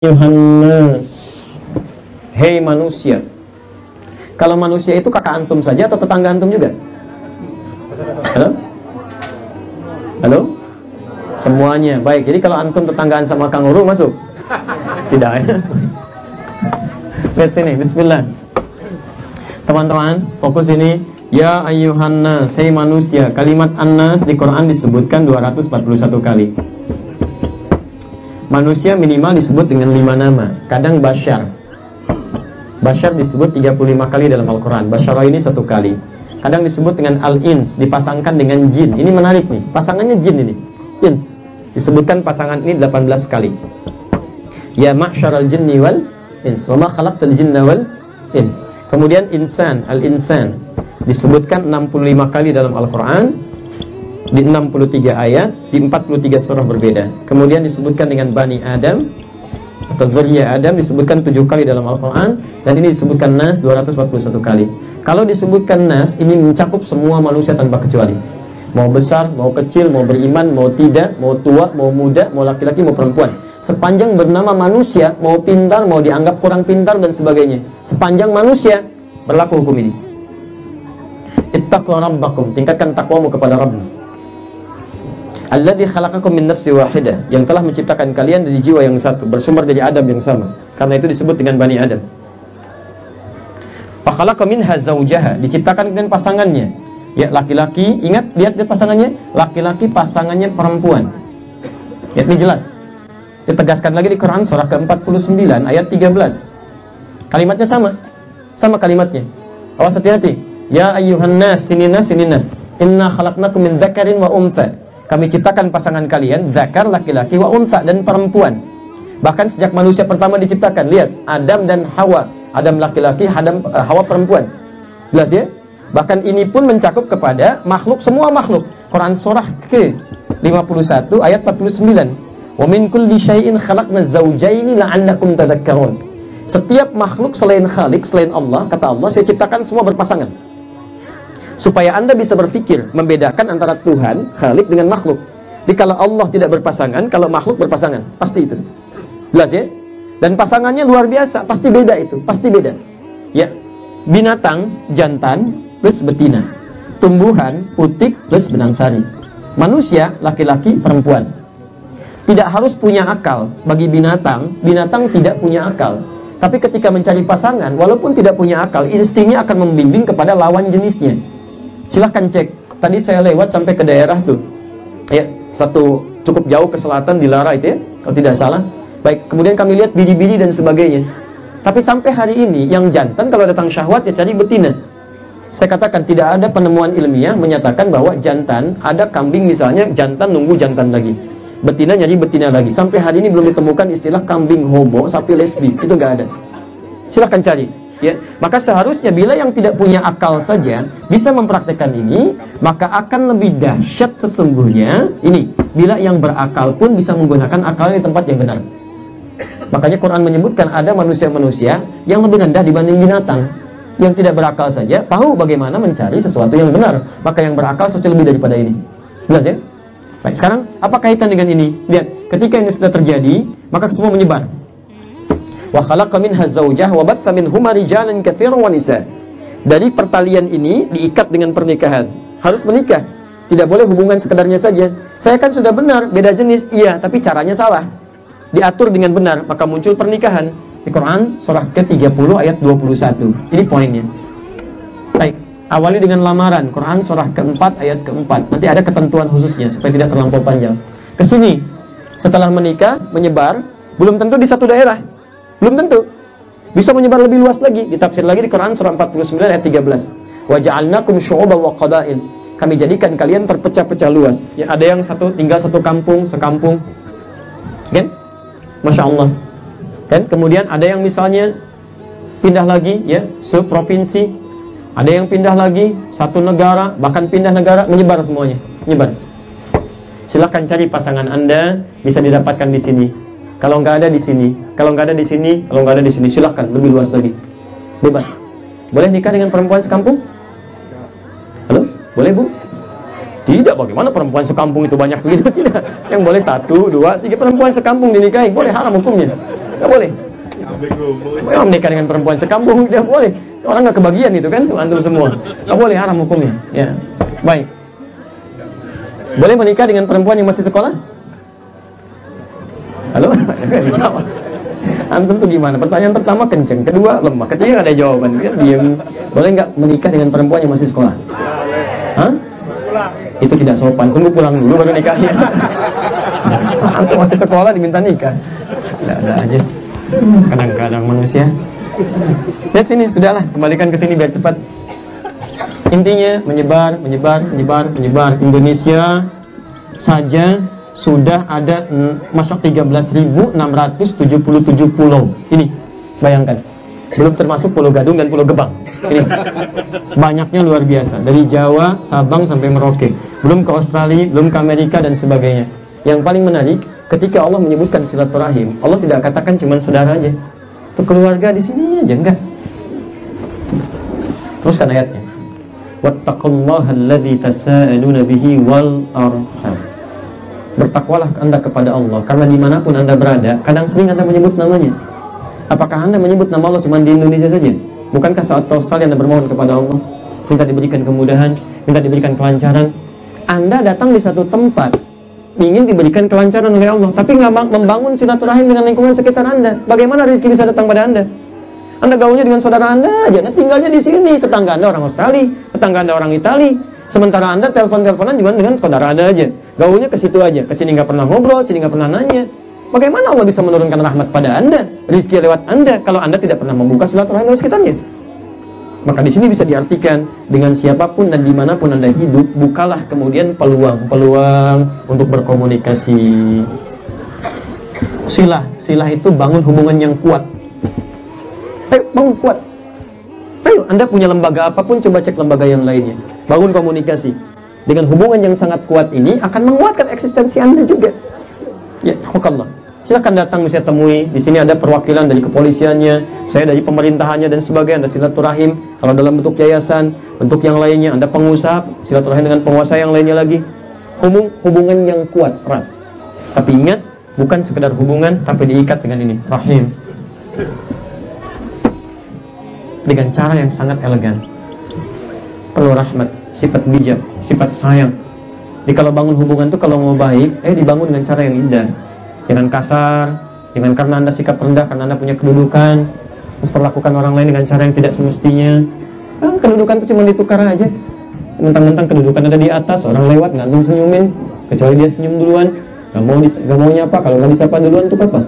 Yohanes, hei manusia. Kalau manusia itu kakak antum saja atau tetangga antum juga? Halo? Halo? Semuanya. Baik, jadi kalau antum tetanggaan sama kanguru masuk? Tidak ya? Lihat sini, bismillah. Teman-teman, fokus ini. Ya ayyuhannas, hei manusia. Kalimat annas di Quran disebutkan 241 kali. Manusia minimal disebut dengan 5 nama. Kadang Bashar. Bashar disebut 35 kali dalam Al-Quran. Bashara ini 1 kali. Kadang disebut dengan Al-Ins, dipasangkan dengan jin. Ini menarik nih, pasangannya jin ini, Ins. Disebutkan pasangan ini 18 kali. Ya ma'syaral jinni wal ins, wa ma khalaqtal jinna wal ins. Kemudian insan, Al-Insan, disebutkan 65 kali dalam Al-Quran, di 63 ayat, di 43 surah berbeda. Kemudian disebutkan dengan Bani Adam atau Zuriya Adam, disebutkan 7 kali dalam Al-Quran. Dan ini disebutkan Nas 241 kali. Kalau disebutkan Nas, ini mencakup semua manusia tanpa kecuali. Mau besar, mau kecil, mau beriman, mau tidak, mau tua, mau muda, mau laki-laki, mau perempuan. Sepanjang bernama manusia, mau pintar, mau dianggap kurang pintar dan sebagainya, sepanjang manusia, berlaku hukum ini. Ittaqu rabbakum, tingkatkan takwamu kepada Rabb. Alladzi khalaqakum min nafsin wahidah, yang telah menciptakan kalian dari jiwa yang satu, bersumber dari Adam yang sama. Karena itu disebut dengan Bani Adam. Fa khalaqa minha zawjaha, diciptakan dengan pasangannya. Ya, laki-laki, ingat, lihat pasangannya, laki-laki pasangannya perempuan. Ya, ini jelas. Ditegaskan lagi di Quran surah ke-49 ayat 13. Kalimatnya sama. Sama kalimatnya. Awas hati-hati. Ya ayyuhan nas, sininas, sininas. Inna khalaqnakum min dzakarin wa untha. Kami ciptakan pasangan kalian, zakar laki-laki, wa untha dan perempuan. Bahkan sejak manusia pertama diciptakan, lihat, Adam dan Hawa. Adam laki-laki, Hawa perempuan. Jelas ya? Bahkan ini pun mencakup kepada makhluk, semua makhluk. Quran surah ke-51 ayat 49. Wa min kulli syai'in khalaqna zawjaini la'allakum tadhakkarun. Setiap makhluk selain Khalik, selain Allah, kata Allah, saya ciptakan semua berpasangan. Supaya Anda bisa berpikir, membedakan antara Tuhan, Khalik dengan makhluk. Jadi kalau Allah tidak berpasangan, kalau makhluk berpasangan, pasti itu. Jelas ya? Dan pasangannya luar biasa, pasti beda itu, pasti beda. Ya, binatang, jantan plus betina. Tumbuhan, putik plus benang sari. Manusia, laki-laki, perempuan. Tidak harus punya akal. Bagi binatang, binatang tidak punya akal. Tapi ketika mencari pasangan, walaupun tidak punya akal, instingnya akan membimbing kepada lawan jenisnya. Silahkan cek. Tadi saya lewat sampai ke daerah tuh, ya, satu cukup jauh ke selatan di Lara itu ya, kalau tidak salah. Baik, kemudian kami lihat biri-biri dan sebagainya. Tapi sampai hari ini, yang jantan kalau datang syahwat ya cari betina. Saya katakan tidak ada penemuan ilmiah menyatakan bahwa jantan, ada kambing misalnya, jantan nunggu jantan lagi, betina nyari betina lagi. Sampai hari ini belum ditemukan istilah kambing homo, sapi lesbi, itu nggak ada. Silahkan cari. Ya, maka seharusnya bila yang tidak punya akal saja bisa mempraktekkan ini, maka akan lebih dahsyat sesungguhnya ini bila yang berakal pun bisa menggunakan akalnya di tempat yang benar. Makanya Quran menyebutkan ada manusia-manusia yang lebih rendah dibanding binatang. Yang tidak berakal saja tahu bagaimana mencari sesuatu yang benar, maka yang berakal sesuatu lebih daripada ini. Jelas ya? Baik, sekarang apa kaitan dengan ini? Lihat, ketika ini sudah terjadi, maka semua menyebar. Wa khalaqa minha zawjaha wa batha minhuma rijalan katsiran wa nisa. Dari pertalian ini diikat dengan pernikahan. Harus menikah. Tidak boleh hubungan sekedarnya saja. Saya kan sudah benar, beda jenis. Iya, tapi caranya salah. Diatur dengan benar, maka muncul pernikahan. Di Quran surah ke-30 ayat 21. Ini poinnya. Baik, awali dengan lamaran. Quran surah ke-4 ayat ke-4. Nanti ada ketentuan khususnya supaya tidak terlampau panjang. Kesini, setelah menikah, menyebar, belum tentu di satu daerah. Belum tentu. Bisa menyebar lebih luas lagi. Ditafsir lagi di Quran surah 49 ayat 13. Wa ja'alnakum syu'uban wa qaba'il. Kami jadikan kalian terpecah-pecah luas. Ya, ada yang tinggal satu kampung, sekampung. Kan? Masya Allah. Kan? Kemudian ada yang misalnya pindah lagi, ya, seprovinsi. Ada yang pindah lagi, satu negara, bahkan pindah negara, menyebar semuanya. Menyebar. Silahkan cari pasangan Anda, bisa didapatkan di sini. Kalau nggak ada di sini, kalau nggak ada di sini, kalau nggak ada di sini, silahkan lebih luas lagi, bebas. Boleh nikah dengan perempuan sekampung? Halo, boleh bu? Tidak, bagaimana perempuan sekampung itu banyak begitu? Tidak. Yang boleh 1, 2, 3 perempuan sekampung dinikahi, boleh, haram hukumnya. Nggak boleh. Memang menikah dengan perempuan sekampung tidak boleh. Orang nggak kebagian itu kan, antum semua. Nggak boleh, haram hukumnya. Ya, baik. Boleh menikah dengan perempuan yang masih sekolah? Halo? Antum tuh gimana? Pertanyaan pertama kenceng, kedua lemah, ketiga ada jawaban. Dia diam. Boleh nggak menikah dengan perempuan yang masih sekolah? Hah? Itu tidak sopan. Tunggu pulang dulu baru nikahnya. Antum masih sekolah diminta nikah? Tidak ada aja. Kadang-kadang manusia. Lihat sini, sudahlah, kembalikan ke sini biar cepat. Intinya menyebar. Indonesia saja sudah ada masuk 13.677 pulau. Ini bayangkan, belum termasuk Pulau Gadung dan Pulau Gebang. Ini banyaknya luar biasa, dari Jawa, Sabang sampai Merauke. Belum ke Australia, belum ke Amerika dan sebagainya. Yang paling menarik, ketika Allah menyebutkan silaturahim, Allah tidak katakan cuma saudara aja, itu keluarga di sini aja, enggak. Teruskan ayatnya. Wattaqullaha alladzi tasaaluna bihi wal arham. Bertakwalah Anda kepada Allah, karena dimanapun Anda berada, kadang sering Anda menyebut namanya. Apakah Anda menyebut nama Allah cuma di Indonesia saja? Bukankah saat ke Australia Anda bermohon kepada Allah, minta diberikan kemudahan, minta diberikan kelancaran? Anda datang di satu tempat, ingin diberikan kelancaran oleh Allah, tapi nggak membangun silaturahim dengan lingkungan sekitar Anda. Bagaimana rezeki bisa datang pada Anda? Anda gaulnya dengan saudara Anda aja, tinggalnya di sini. Tetangga Anda orang Australia, tetangga Anda orang Italia. Sementara Anda telepon-teleponan juga dengan saudara Anda aja. Gaulnya ke situ aja, ke sini nggak pernah ngobrol, sini nggak pernah nanya. Bagaimana Allah bisa menurunkan rahmat pada Anda, rezeki lewat Anda, kalau Anda tidak pernah membuka silaturahim dengan sekitarnya? Maka di sini bisa diartikan dengan siapapun dan dimanapun Anda hidup, bukalah kemudian peluang untuk berkomunikasi. Silah itu bangun hubungan yang kuat. Ayo bangun kuat. Ayo, Anda punya lembaga apapun, coba cek lembaga yang lainnya. Bangun komunikasi. Dengan hubungan yang sangat kuat ini akan menguatkan eksistensi Anda juga. Ya, Allah. Silakan datang, bisa temui. Di sini ada perwakilan dari kepolisiannya, saya dari pemerintahannya dan sebagainya. Ada silaturahim. Kalau dalam bentuk yayasan, bentuk yang lainnya, Anda pengusaha, silaturahim dengan penguasa yang lainnya lagi. Hubungan yang kuat, erat. Tapi ingat, bukan sekedar hubungan, tapi diikat dengan ini, rahim. Dengan cara yang sangat elegan, penuh rahmat, sifat bijak, sifat sayang. Jadi kalau bangun hubungan itu kalau mau baik, dibangun dengan cara yang indah, jangan kasar, jangan karena Anda sikap rendah, karena Anda punya kedudukan, terus perlakukan orang lain dengan cara yang tidak semestinya. Kedudukan itu cuma ditukar aja, mentang-mentang kedudukan ada di atas, orang lewat nggak langsung senyumin, kecuali dia senyum duluan, nggak mau nyapa, kalau nggak disapa duluan itu apa?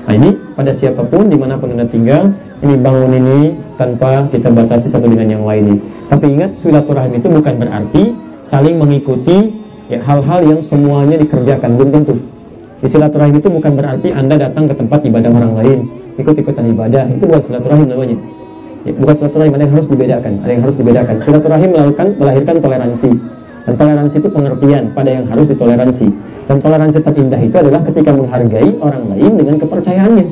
Nah ini pada siapapun dimanapun Anda tinggal, ini bangun ini tanpa kita batasi satu dengan yang lainnya. Tapi ingat, silaturahim itu bukan berarti saling mengikuti hal-hal yang semuanya dikerjakan, belum tentu. Di silaturahim itu bukan berarti Anda datang ke tempat ibadah orang lain, ikut-ikutan ibadah, itu bukan silaturahim namanya. Bukan silaturahim, ada yang harus dibedakan. Silaturahim melahirkan toleransi. Dan toleransi itu pengertian pada yang harus ditoleransi. Dan toleransi terindah itu adalah ketika menghargai orang lain dengan kepercayaannya.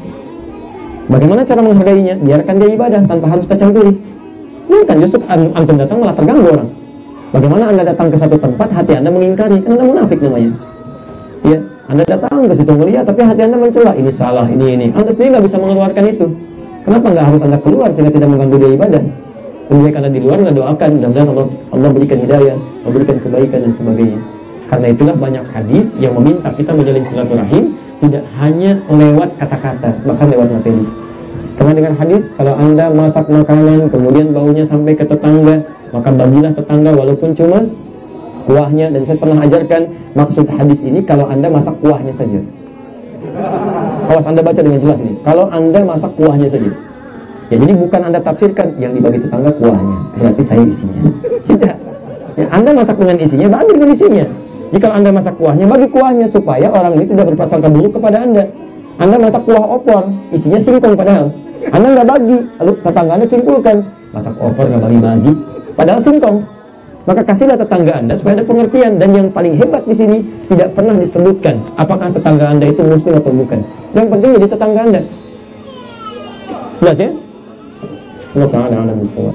Bagaimana cara menghargainya? Biarkan dia ibadah tanpa harus tercampuri. Ini kan justru antum datang malah terganggu orang. Bagaimana Anda datang ke satu tempat, hati Anda mengingkari, kan Anda munafik namanya. Ya, Anda datang ke situ melihat, tapi hati Anda mencela, ini salah, ini. Anda sendiri nggak bisa mengeluarkan itu. Kenapa nggak harus Anda keluar sehingga tidak mengganggu dia ibadah? Lebih baik Anda di luar, Anda doakan, mudah-mudahan Allah berikan hidayah, memberikan kebaikan dan sebagainya. Karena itulah banyak hadis yang meminta kita menjalin silaturahim tidak hanya lewat kata-kata, bahkan lewat materi. Karena dengan hadis, kalau Anda masak makanan kemudian baunya sampai ke tetangga, maka bagilah tetangga walaupun cuma kuahnya. Dan saya pernah ajarkan maksud hadis ini, kalau Anda masak kuahnya saja. Awas, Anda baca dengan jelas ini. Kalau Anda masak kuahnya saja. Ya, jadi bukan Anda tafsirkan yang dibagi tetangga kuahnya, berarti saya isinya. Tidak. Ya, Anda masak dengan isinya, bagi dengan isinya. Jadi kalau Anda masak kuahnya, bagi kuahnya supaya orang ini tidak berprasangka buruk kepada Anda. Anda masak kuah opor, isinya singkong padahal. Anda nggak bagi, lalu tetangga Anda simpulkan, masak opor nggak bagi-bagi, padahal singkong. Maka kasihlah tetangga Anda supaya ada pengertian. Dan yang paling hebat di sini, tidak pernah disebutkan apakah tetangga Anda itu muslim atau bukan. Yang penting jadi tetangga Anda. Jelas ya? Allah Ta'ala alam bisawab.